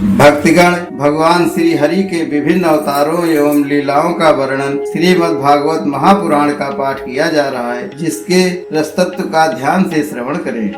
भक्तगण, भगवान श्री हरि के विभिन्न अवतारों एवं लीलाओं का वर्णन श्रीमद् भागवत महापुराण का पाठ किया जा रहा है, जिसके रसतत्व का ध्यान से श्रवण करें।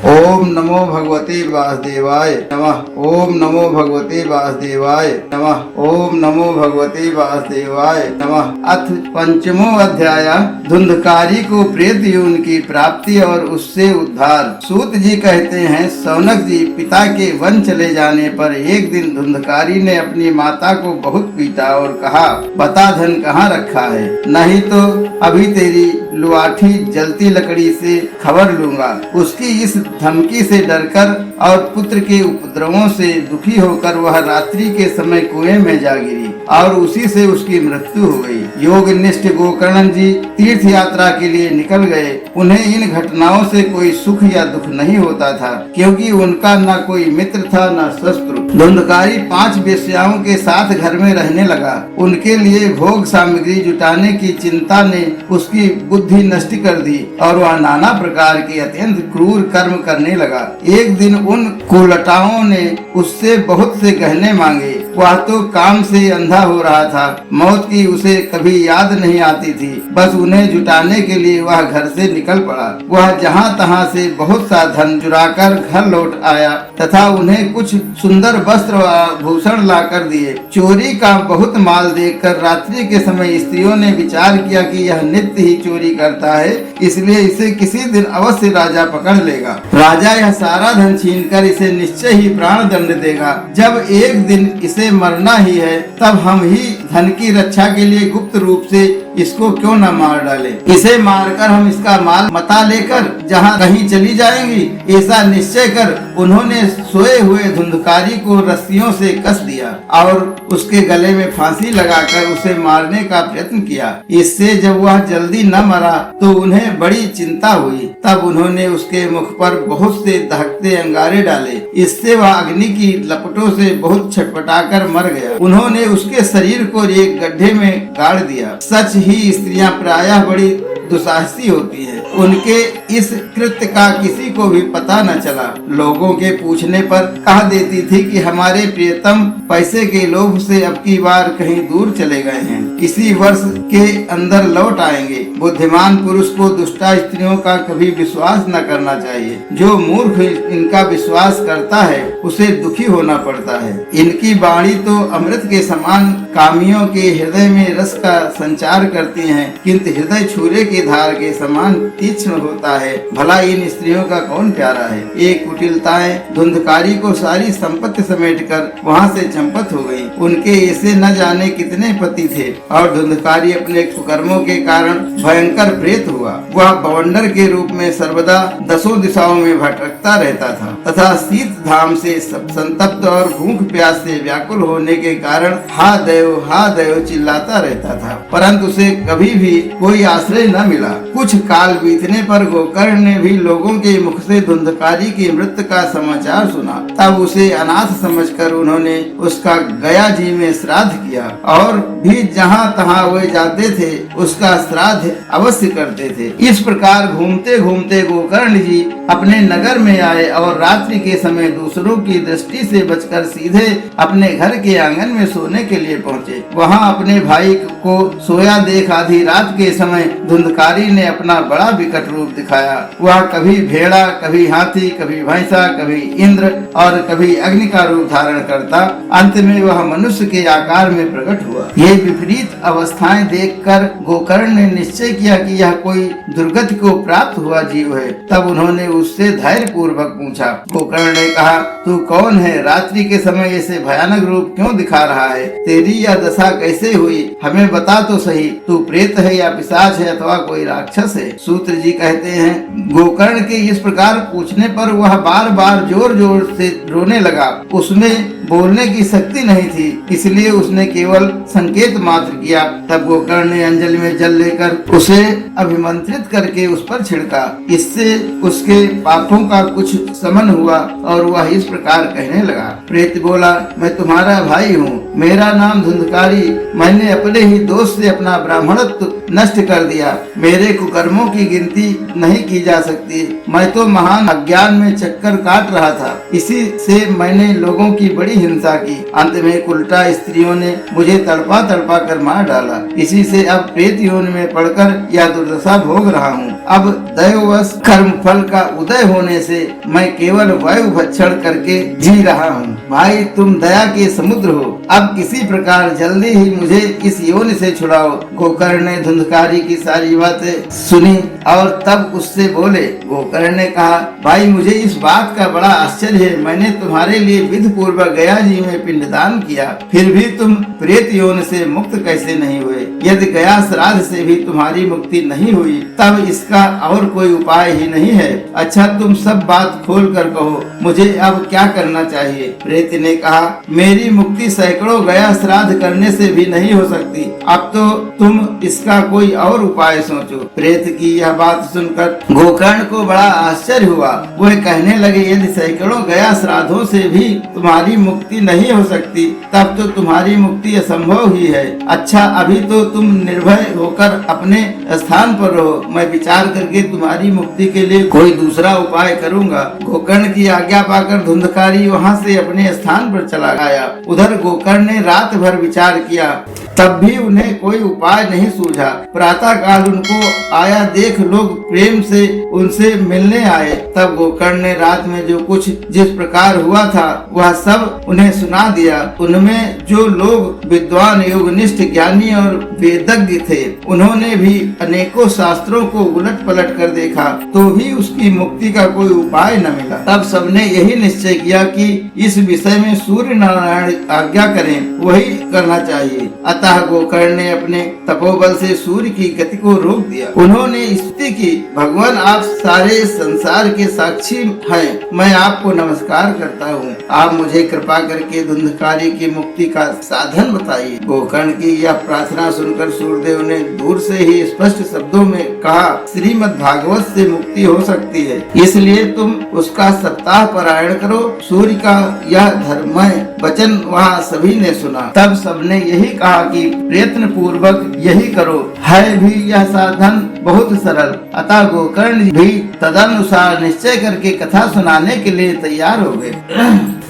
ओम नमो भगवते वासुदेवाय नमः। ओम नमो भगवते वासुदेवाय नमः। ओम नमो भगवते वासुदेवाय नमः। अथ पंचमो अध्याय। धुंधकारी को प्रेत योनि की प्राप्ति और उससे उद्धार। सूत जी कहते हैं, सौनक जी, पिता के वन चले जाने पर एक दिन धुंधकारी ने अपनी माता को बहुत पीटा और कहा, बता धन कहाँ रखा है, नहीं तो अभी तेरी लुआठी जलती लकड़ी से खबर लूंगा। उसकी इस धमकी से डरकर और पुत्र के उपद्रवों से दुखी होकर वह रात्रि के समय कुएं में जा गिरी और उसी से उसकी मृत्यु हो गई। योगनिष्ठ गोकर्ण जी तीर्थ यात्रा के लिए निकल गए। उन्हें इन घटनाओं से कोई सुख या दुख नहीं होता था, क्योंकि उनका न कोई मित्र था न शत्रु। धुंधकारी 5 वेश्याओं के साथ घर में रहने लगा। उनके लिए भोग सामग्री जुटाने की चिंता ने उसकी बुद्धि नष्ट कर दी और वह नाना प्रकार के अत्यंत क्रूर कर्म करने लगा। एक दिन उन कुलटाओं ने उससे बहुत से गहने मांगे। वह तो काम से अंधा हो रहा था। मौत की उसे कभी याद नहीं आती थी। बस उन्हें जुटाने के लिए वह घर से निकल पड़ा। वह जहाँ तहाँ से बहुत सा धन चुराकर घर लौट आया तथा उन्हें कुछ सुंदर वस्त्र और आभूषण ला कर दिए। चोरी का बहुत माल देखकर रात्रि के समय स्त्रियों ने विचार किया कि यह नित्य ही चोरी करता है, इसलिए इसे किसी दिन अवश्य राजा पकड़ लेगा। राजा यह सारा धन छीनकर इसे निश्चय ही प्राण दंड देगा। जब एक दिन इसे मरना ही है, तब हम ही धन की रक्षा के लिए गुप्त रूप से इसको क्यों न मार डाले। इसे मारकर हम इसका माल मता लेकर जहाँ कहीं चली जाएंगी, ऐसा निश्चय कर उन्होंने सोए हुए धुंधकारी को रस्सियों से कस दिया और उसके गले में फांसी लगाकर उसे मारने का प्रयत्न किया। इससे जब वह जल्दी न मरा तो उन्हें बड़ी चिंता हुई। तब उन्होंने उसके मुख पर बहुत से दहकते अंगारे डाले। इससे वह अग्नि की लपटों से बहुत छटपटाकर मर गया। उन्होंने उसके शरीर को एक गड्ढे में गाड़ दिया। सच ही स्त्रियां प्रायः बड़ी दुसाहसी होती है। उनके इस कृत्य का किसी को भी पता न चला। लोगों के पूछने पर कह देती थी कि हमारे प्रियतम पैसे के लोभ से अब की बार कहीं दूर चले गए हैं, इसी वर्ष के अंदर लौट आएंगे। बुद्धिमान पुरुष को दुष्टा स्त्रियों का कभी विश्वास न करना चाहिए। जो मूर्ख इनका विश्वास करता है उसे दुखी होना पड़ता है। इनकी वाणी तो अमृत के समान कामियों के हृदय में रस का संचार करती हैं, किंतु हृदय छुरे के धार के समान तीक्ष्ण होता है। भला इन स्त्रियों का कौन प्यारा है। एक कुटिलताएं धुंधकारी को सारी संपत्ति समेटकर वहां से चंपत हो गई। उनके ऐसे न जाने कितने पति थे और धुंधकारी अपने कुकर्मों के कारण भयंकर प्रेत हुआ। वह बवंडर के रूप में सर्वदा 10 दिशाओं में भटकता रहता था तथा शीत धाम से संतप्त और भूख प्यास से व्याकुल होने के कारण हा देव चिल्लाता रहता था, परंतु उसे कभी भी कोई आश्रय न मिला। कुछ काल बीतने पर गोकर्ण ने भी लोगों के मुख से धुंधकारी की मृत्यु का समाचार सुना। तब उसे अनाथ समझकर उन्होंने उसका गया जी में श्राद्ध किया और भी जहाँ तहाँ वे जाते थे उसका श्राद्ध अवश्य करते थे। इस प्रकार घूमते घूमते गोकर्ण जी अपने नगर में आए और रात्रि के समय दूसरों की दृष्टि से बचकर सीधे अपने घर के आंगन में सोने के लिए पहुँचे। वहाँ अपने भाई को सोया देख आधी रात के समय धुंधकारी ने अपना बड़ा विकट रूप दिखाया। वह कभी भेड़ा, कभी हाथी, कभी भैंसा, कभी इंद्र और कभी अग्नि का रूप धारण करता। अंत में वह मनुष्य के आकार में प्रकट हुआ। ये विपरीत अवस्थाएं देखकर गोकर्ण ने निश्चय किया कि यह कोई दुर्गति को प्राप्त हुआ जीव है। तब उन्होंने उससे धैर्य पूर्वक पूछा। गोकर्ण ने कहा, तू कौन है? रात्रि के समय ऐसे भयानक रूप क्यों दिखा रहा है? तेरी यह दशा कैसे हुई? हमें बता तो सही। तू प्रेत है या पिशाच है अथवा कोई राक्षस है? सूत्र जी कहते हैं, गोकर्ण के इस प्रकार पूछने पर वह बार बार जोर जोर से रोने लगा। उसमें बोलने की शक्ति नहीं थी, इसलिए उसने केवल संकेत मात्र किया। तब गोकर्ण ने अंजलि में जल लेकर उसे अभिमंत्रित करके उस पर छिड़का। इससे उसके पापों का कुछ शमन हुआ और वह इस प्रकार कहने लगा। प्रेत बोला, मैं तुम्हारा भाई हूँ, मेरा नाम धुंधकारी। मैंने अपने ही दोष से अपना ब्राह्मणत्व नष्ट कर दिया। मेरे कुकर्मों की गिनती नहीं की जा सकती। मैं तो महान अज्ञान में चक्कर काट रहा था। इसी से मैंने लोगों की बड़ी हिंसा की। अंत में उल्टा स्त्रियों ने मुझे तड़पा तड़पा कर मार डाला। इसी से अब प्रेत योनि में पड़कर यह दुर्दशा भोग रहा हूँ। अब दैववश कर्म फल का उदय होने से मैं केवल वायु भक्षण करके जी रहा हूँ। भाई तुम दया के समुद्र हो, अब किसी प्रकार जल्दी ही मुझे इस योनि से छुड़ाओ। गोकर्ण ने धुंधकारी की सारी बातें सुनी और तब उससे बोले। गोकर्ण ने कहा, भाई मुझे इस बात का बड़ा आश्चर्य है। मैंने तुम्हारे लिए विधि पूर्वक गया जी में पिंडदान किया, फिर भी तुम प्रेत योनि से मुक्त कैसे नहीं हुए? यदि गया श्राद्ध से भी तुम्हारी मुक्ति नहीं हुई तब इसका और कोई उपाय ही नहीं है। अच्छा तुम सब बात खोल कर कहो, मुझे अब क्या करना चाहिए? प्रेत ने कहा, मेरी मुक्ति सैकड़ों गया श्राद्ध करने से भी नहीं हो सकती। अब तो तुम इसका कोई और उपाय सोचो। प्रेत की यह बात सुनकर गोकर्ण को बड़ा आश्चर्य हुआ। वह कहने लगे, यदि सैकड़ों गया श्राद्धों से भी तुम्हारी मुक्ति नहीं हो सकती तब तो तुम्हारी मुक्ति असंभव ही है। अच्छा अभी तो तुम निर्भय होकर अपने स्थान पर रहो, मैं विचार करके तुम्हारी मुक्ति के लिए कोई दूसरा उपाय करूंगा। गोकर्ण की आज्ञा पाकर धुंधकारी वहाँ से अपने स्थान पर चला गया। उधर गोकर्ण ने रात भर विचार किया, तब भी उन्हें कोई उपाय नहीं सूझा। प्रातः काल उनको आया देख लोग प्रेम से उनसे मिलने आए। तब गोकर्ण ने रात में जो कुछ जिस प्रकार हुआ था वह सब उन्हें सुना दिया। उनमें जो लोग विद्वान योगनिष्ठ ज्ञानी और वेदज्ञ थे उन्होंने भी अनेकों शास्त्रों को उलट पलट कर देखा तो भी उसकी मुक्ति का कोई उपाय न मिला। तब सबने यही निश्चय किया कि इस विषय में सूर्य नारायण आज्ञा करें, वही करना चाहिए। अतः गोकर्ण ने अपने तपोबल से सूर्य की गति को रोक दिया। उन्होंने स्तुति की, भगवान आप सारे संसार के साक्षी हैं, मैं आपको नमस्कार करता हूँ। आप मुझे कृपा करके धुंधकारी की मुक्ति का साधन बताइए। गोकर्ण की यह प्रार्थना सुनकर सूर्यदेव ने दूर से ही स्पष्ट शब्दों में कहा, श्रीमद् भागवत से मुक्ति हो सकती है, इसलिए तुम उसका सप्ताह पारायण करो। सूर्य का यह धर्ममय वचन वहाँ सभी ने सुना। तब सबने यही कहा कि प्रयत्न पूर्वक यही करो। है भी यह साधन बहुत सरल। अतः गोकर्ण भी तदनुसार निश्चय करके कथा सुनाने के लिए तैयार हो गए।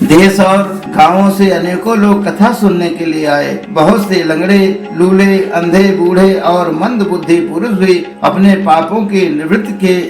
देश और गांवों से अनेकों लोग कथा सुनने के लिए आए। बहुत से लंगड़े, लूले, अंधे, बूढ़े और मंद बुद्धि पुरुष भी अपने पापों के निवृत्ति के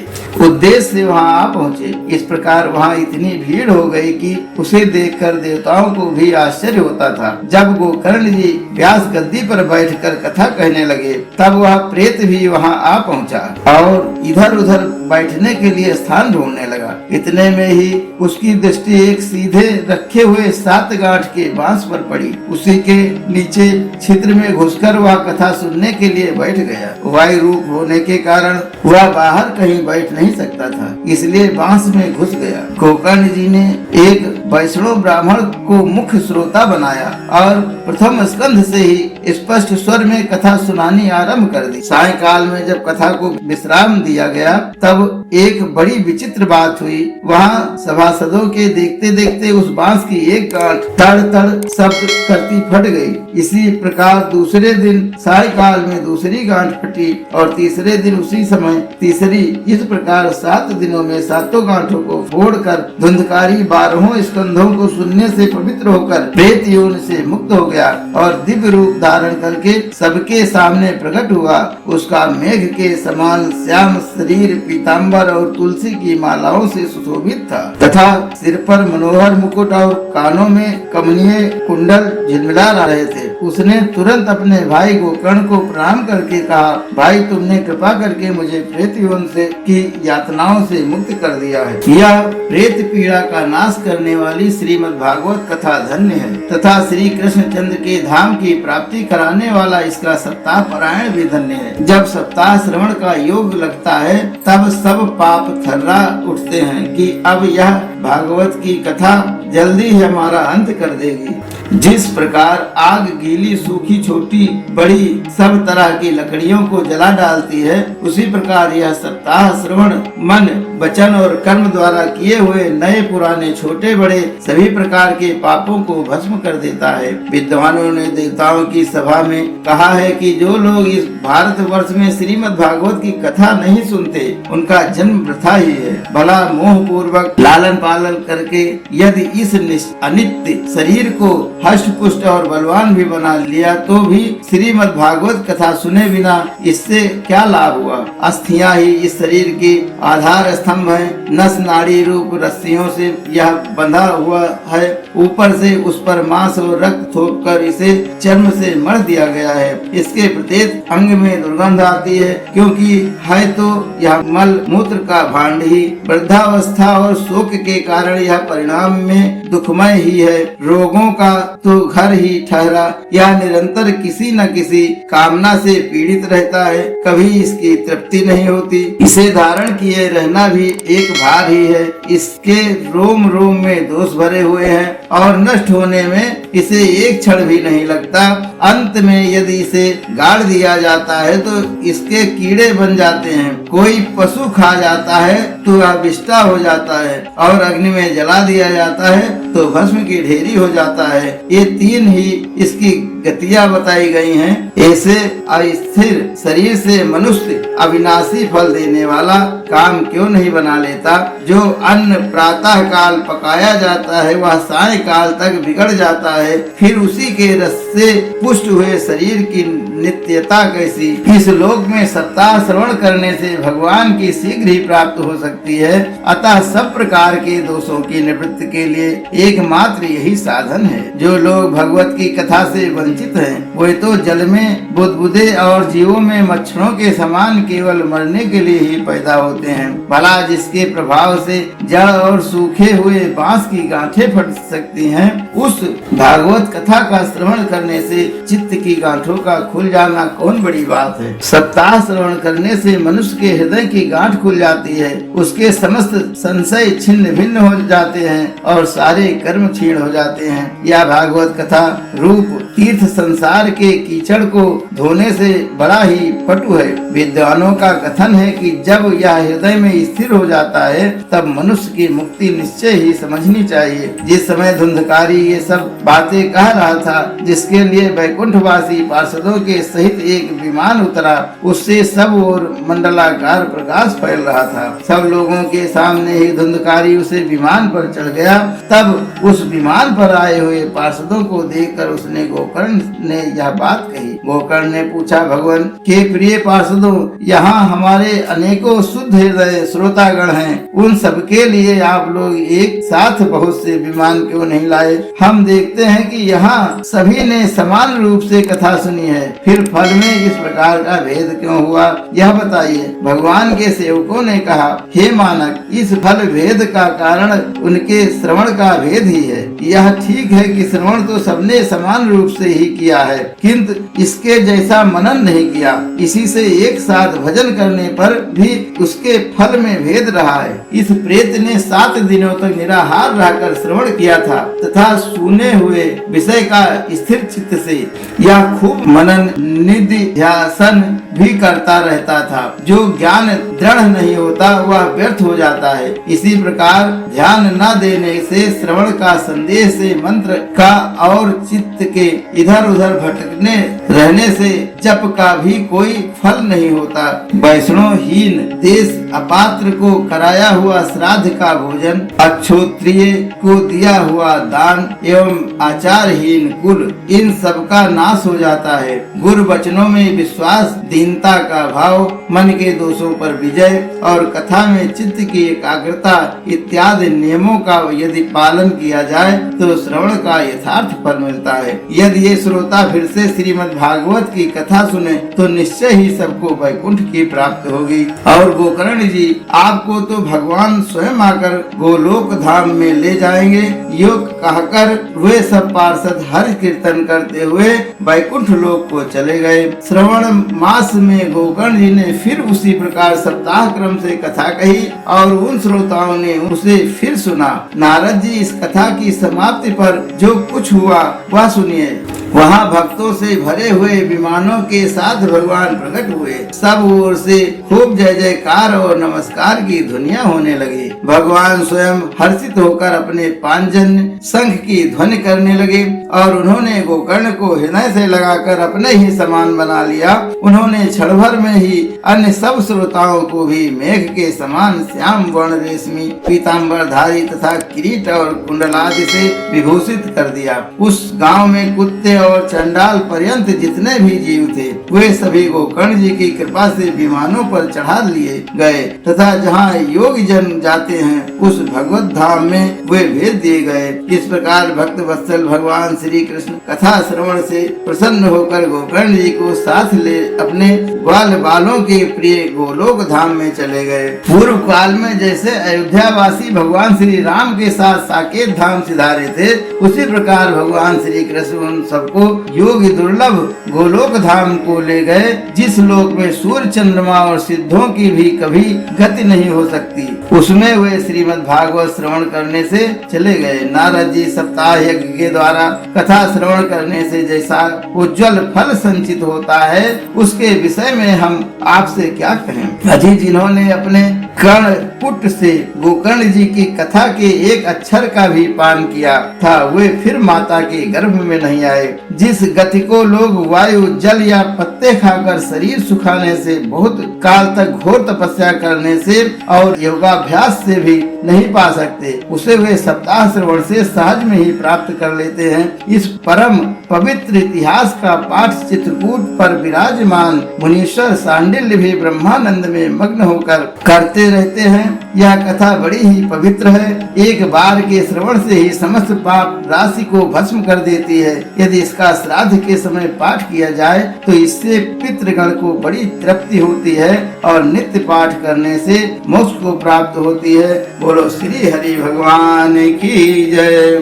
उद्देश्य से वहां आ पहुंचे। इस प्रकार वहां इतनी भीड़ हो गई कि उसे देखकर देवताओं को भी आश्चर्य होता था। जब गोकर्ण जी व्यास गद्दी पर बैठकर कथा कहने लगे तब वह प्रेत भी वहां आ पहुंचा और इधर उधर बैठने के लिए स्थान ढूंढने लगा। इतने में ही उसकी दृष्टि एक सीधे रखे हुए 7 गांठ के बांस पर पड़ी। उसी के नीचे छिद्र में घुसकर वह कथा सुनने के लिए बैठ गया। वायु रूप होने के कारण वह बाहर कहीं बैठ नहीं सकता था, इसलिए बांस में घुस गया। गोकर्ण जी ने एक वैष्णव ब्राह्मण को मुख्य श्रोता बनाया और प्रथम स्कंध से ही स्पष्ट स्वर में कथा सुनानी आरंभ कर दी। सायंकाल में जब कथा को विश्राम दिया गया तब एक बड़ी विचित्र बात हुई। वहाँ सभासदों के देखते देखते उस बांस की एक गांठ तड़ तड़ शब्द करती फट गई। इसी प्रकार दूसरे दिन सायंकाल में दूसरी गांठ फटी और तीसरे दिन उसी समय तीसरी। इस प्रकार 7 दिनों में 7 गांठों को फोड़कर धुंधकारी 12 स्कंधों को सुनने से पवित्र होकर प्रेत योनि से मुक्त हो गया और दिव्य रूप धारण करके सबके सामने प्रकट हुआ। उसका मेघ के समान श्याम शरीर पीताम्बर और तुलसी की मालाओं से सुशोभित था तथा सिर पर मनोहर मुकुट और कानों में कमनीय कुंडल झिलमिला रहे थे। उसने तुरंत अपने भाई गोकर्ण को प्रणाम करके कहा, भाई तुमने कृपा करके मुझे प्रेत योनि से की यातनाओं से मुक्त कर दिया है। यह प्रेत पीड़ा का नाश करने वाली श्रीमद् भागवत कथा धन्य है तथा श्री कृष्णचंद्र के धाम की प्राप्ति कराने वाला इसका सप्ताह पारायण भी धन्य है। जब सप्ताह श्रवण का योग लगता है तब सब पाप थर्रा उठते हैं कि अब यह भागवत की कथा जल्दी ही हमारा अंत कर देगी। जिस प्रकार आग गीली सूखी छोटी बड़ी सब तरह की लकड़ियों को जला डालती है, उसी प्रकार यह सप्ताह श्रवण मन वचन और कर्म द्वारा किए हुए नए पुराने छोटे बड़े सभी प्रकार के पापों को भस्म कर देता है। विद्वानों ने देवताओं की सभा में कहा है कि जो लोग इस भारतवर्ष में श्रीमद् भागवत की कथा नहीं सुनते उनका जन्म वृथा ही है। भला मोह पूर्वक लालन पालन करके यदि इस अनित्य शरीर को हष्ट पुष्ट और बलवान भी बना लिया तो भी श्रीमद् भागवत कथा सुने बिना इससे क्या लाभ हुआ। अस्थियां ही इस शरीर के आधार स्तंभ है। नस नाड़ी रूप रस्सियों से यह बंधा हुआ है। ऊपर से उस पर मांस और रक्त थोप कर इसे चर्म से मढ़ दिया गया है। इसके प्रत्येक अंग में दुर्गंध आती है, क्योंकि है तो यह मल मूत्र का भांड ही। वृद्धावस्था और शोक के कारण यह परिणाम में दुखमय ही है। रोगों का तो घर ही ठहरा। यह निरंतर किसी न किसी कामना से पीड़ित रहता है, कभी इसकी तृप्ति नहीं होती। इसे धारण किए रहना भी एक भार ही है। इसके रोम रोम में दोष भरे हुए हैं और नष्ट होने में इसे एक क्षण भी नहीं लगता। अंत में यदि इसे गाड़ दिया जाता है तो इसके कीड़े बन जाते हैं। कोई पशु खा जाता है तो वह विष्टा हो जाता है और अग्नि में जला दिया जाता है तो भस्म की ढेरी हो जाता है। ये तीन ही इसकी गतियां बताई गई हैं। ऐसे अस्थिर शरीर से मनुष्य अविनाशी फल देने वाला काम क्यों नहीं बना लेता। जो अन्न प्रातः काल पकाया जाता है वह साय काल तक बिगड़ जाता है, फिर उसी के रस से पुष्ट हुए शरीर की नित्यता कैसी। इस लोक में सप्ताह श्रवण करने से भगवान की शीघ्र ही प्राप्त हो सकती है। अतः सब प्रकार के दोषों की निवृत्ति के लिए एकमात्र यही साधन है। जो लोग भगवत की कथा से वंचित हैं, वे तो जल में बुदबुदे और जीवों में मच्छरों के समान केवल मरने के लिए ही पैदा होते हैं। भला जिसके प्रभाव से जड़ और सूखे हुए बांस की गांठें फट सकती हैं, उस भागवत कथा का श्रवण करने से चित्त की गांठों का खुल जाना कौन बड़ी बात है। सप्ताह श्रवण करने से मनुष्य के हृदय की गांठ खुल जाती है, उसके समस्त संशय छिन्न भिन्न हो जाते हैं और सारे कर्म क्षीण हो जाते हैं। यह भागवत कथा रूप तीर्थ संसार के कीचड़ को धोने से बड़ा ही पटु है। विद्वानों का कथन है कि जब यह हृदय में स्थिर हो जाता है तब मनुष्य की मुक्ति निश्चय ही समझनी चाहिए। जिस समय धुंधकारी ये सब बातें कह रहा था, जिसके लिए वैकुंठवासी पार्षदों के सहित एक विमान उतरा, उससे सब ओर मंडलाकार प्रकाश फैल रहा था। सब लोगों के सामने ही धुंधकारी उसे विमान पर चढ़ गया। तब उस विमान पर आए हुए पार्षदों को देखकर उसने गोकर्ण ने यह बात कही। गोकर्ण ने पूछा, भगवान के प्रिय पार्षदों, यहाँ हमारे अनेकों शुद्ध हृदय श्रोतागण हैं, उन सबके लिए आप लोग एक साथ बहुत से विमान क्यों नहीं लाए। हम देखते हैं कि यहाँ सभी ने समान रूप से कथा सुनी है, फिर फल में इस प्रकार का भेद क्यों हुआ, यह बताइए। भगवान के सेवकों ने कहा, हे मानक, इस फल भेद का कारण उनके श्रवण का भेद ही है। यह ठीक है कि श्रवण तो सबने समान रूप से ही किया है, किंतु इसके जैसा मनन नहीं किया। इसी से एक साथ भजन करने पर भी उसके फल में भेद रहा है। इस प्रेत ने 7 दिनों तक निराहार रहकर श्रवण किया था तथा सुने हुए विषय का स्थिर चित्त से यह खूब मनन निधिध्यासन भी करता रहता था। जो ज्ञान दृढ़ नहीं होता वह व्यर्थ हो जाता है। इसी प्रकार ध्यान न देने से, श्रवण का संदेश से, मंत्र का और चित्त के इधर उधर भटकने रहने से जप का भी कोई फल नहीं होता। वैष्णवहीन देश अपात्र को कराया हुआ श्राद्ध का भोजन, अक्षोत्रिय को दिया हुआ दान एवं आचारहीन कुल, इन सब का नाश हो जाता है। गुरु वचनों में विश्वास, दीनता का भाव, मन के दोषों पर विजय और कथा में चित्त की एकाग्रता इत्यादि नियमों का यदि पालन किया जाए तो श्रवण का यथार्थ फल मिलता है। यदि ये श्रोता फिर से श्रीमद् भागवत की कथा सुने तो निश्चय ही सबको वैकुंठ की प्राप्ति होगी। और गोकर्ण जी, आपको तो भगवान स्वयं आकर गोलोक धाम में ले जाएंगे। योग कहकर वे सब पार्षद हरि कीर्तन करते हुए वैकुंठ लोक को चले गए। श्रवण मास में गोकर्ण जी ने फिर उसी प्रकार सप्ताह क्रम से कथा कही और उन श्रोताओं ने उसे फिर सुना। नारद जी, इस कथा की समाप्ति पर जो कुछ हुआ वह सुनिए। वहाँ भक्तों से भरे हुए विमानों के साथ भगवान प्रकट हुए। सब ओर से खूब जय जयकार और नमस्कार की ध्वनियां होने लगी। भगवान स्वयं हर्षित होकर अपने पांचजन्य शंख की ध्वनि करने लगे और उन्होंने गोकर्ण को हृदय से लगाकर अपने ही समान बना लिया। उन्होंने क्षण भर में ही अन्य सब श्रोताओं को भी मेघ के समान श्याम वर्ण रेशमी पीताम्बर धारी तथा किरीट और कुंडलादि से विभूषित कर दिया। उस गांव में कुत्ते और चंडाल पर्यंत जितने भी जीव थे वे सभी गोकर्ण जी की कृपा से विमानों पर चढ़ा लिए गए तथा जहाँ योगी जन जाते हैं उस भगवत धाम में वे भेज दिए गए। इस प्रकार भक्त वत्सल भगवान श्री कृष्ण कथा श्रवण से प्रसन्न होकर गोकर्ण जी को साथ ले अपने ग्वाल बालों के प्रिय गोलोक धाम में चले गए। पूर्व काल में जैसे अयोध्यावासी भगवान श्री राम के साथ साकेत धाम सिधारे थे उसी प्रकार भगवान श्री कृष्ण उन सबको योगी दुर्लभ गोलोक धाम को ले गए, जिस लोक में सूर्य चंद्रमा और सिद्धों की भी कभी गति नहीं हो सकती। उसमें वे श्रीमद् भागवत श्रवण करने से चले गए। नारद जी सप्ताह यज्ञ के द्वारा कथा श्रवण करने से जैसा उज्जवल फल संचित होता है उसके विषय में हम आपसे क्या कहें। अजी जिन्होंने अपने कर्ण पुट से गोकर्ण जी की कथा के एक अक्षर का भी पान किया था वे फिर माता के गर्भ में नहीं आए। जिस गति को लोग वायु जल या पत्ते खाकर शरीर सुखाने से बहुत काल तक घोर तपस्या करने से और योगाभ्यास से भी नहीं पा सकते उसे वे सप्ताह श्रवण से सहज में ही प्राप्त कर लेते हैं। इस परम पवित्र इतिहास का पाठ चित्रकूट पर विराजमान मुनीश्वर सांडिल्य भी ब्रह्मानंद में मग्न होकर करते रहते हैं। यह कथा बड़ी ही पवित्र है। एक बार के श्रवण से ही समस्त पाप राशि को भस्म कर देती है। यदि इसका श्राद्ध के समय पाठ किया जाए तो इससे पितृगण को बड़ी तृप्ति होती है और नित्य पाठ करने से मोक्ष को प्राप्त होती है। बोलो श्री हरि भगवान की जय।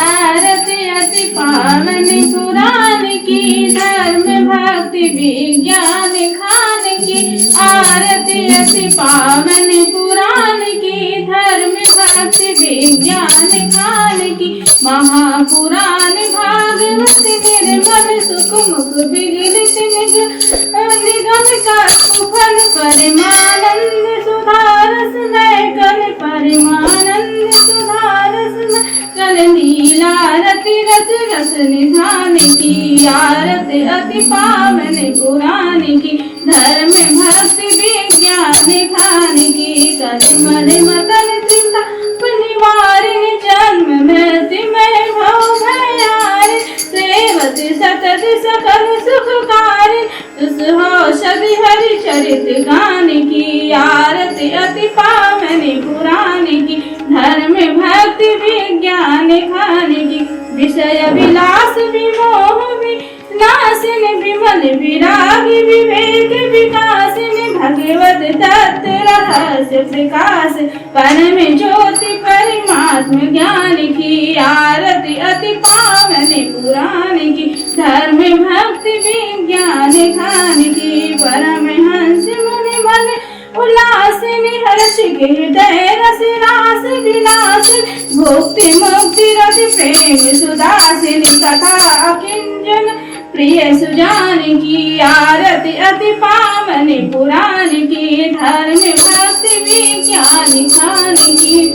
आरती अति पावन पुराण की धर्म भक्ति विज्ञान खान की। आरती अति पावन पुराण की धर्म भक्ति विज्ञान खान की। महापुराण भागवत निर्मल सुख मुख विगलित निगम का सुफल परमानंद सुधारस में कल परमानंद सुधारस में कल नीला रति रस रस निधान की। आरती अति पावन पुराण की धर्म भक्ति विज्ञान खान की। कलिमल मदन त्रिता निवारिणी जन्म मृत्यु में भव भयारि सेवत सतत सकल सुखकारी सुसौषधि हरि चरित गान की। आरती अति पावन पुराण की धर्म भक्ति विज्ञान खान की। विषय विलास विमोह नासिन विमल विरागी विवेक विकासिन भगवत तत्व रहस्य प्रकाश परम ज्योति परमात्म ज्ञान की। आरती अति पावन पुराण की धर्म भक्ति विज्ञान खान की। परम हंस मुनि मन उल्लासिनी हर्ष हृदय रस रास विलास भक्ति मुक्ति रति प्रेम सुदासिनी कथा अकिंचन प्रिय सुजान की। आरती अति पावन पुराण की धर्म भक्ति विज्ञान खान की।